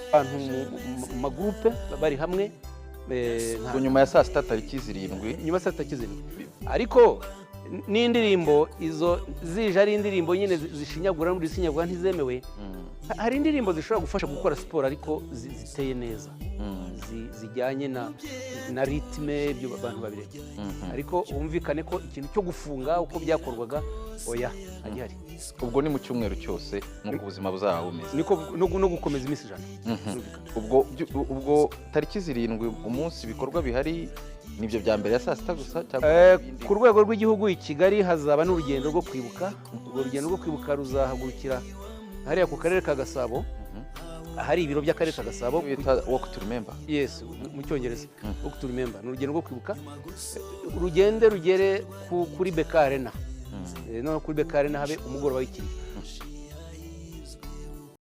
abantu mu magroupe bari hamwe nyuma ya saa sita tariki 7 nyuma saa sita zirindwi ariko n'indirimbo izo zije ari indirimbo nyine zishinyagura muri zisinyagura ntizemewe hari indirimbo zishobora gufasha gukora siporo ariko ziteye neza zijyanye na ritme ibyo abantu babireke ariko wumvikane ko ikintu cyo gufunga uko byakorwaga oya agihari ubwo ni mu cyumweru cyose nuko ubuzima buzaba bumeze no gukomeza iminsi ijana ubwo tariki 7 umunsi bikorwa bihari nibyo bya mbere ya saa sita gusa ku rwego rw'igihugu i Kigali hazaba n'urugendo rwo kwibuka urwo rugendo rwo kwibuka ruzahagurukira hariya ku karere ka Gasabo hari ibiro by'akarere ka Gasabo bita walk to remember yes mu cyongereza walk to remember n'urugendo rwo kwibuka urugende rugere kuri Beka Arena no kuri Beka Arena habe umugoroba w'ikiriyo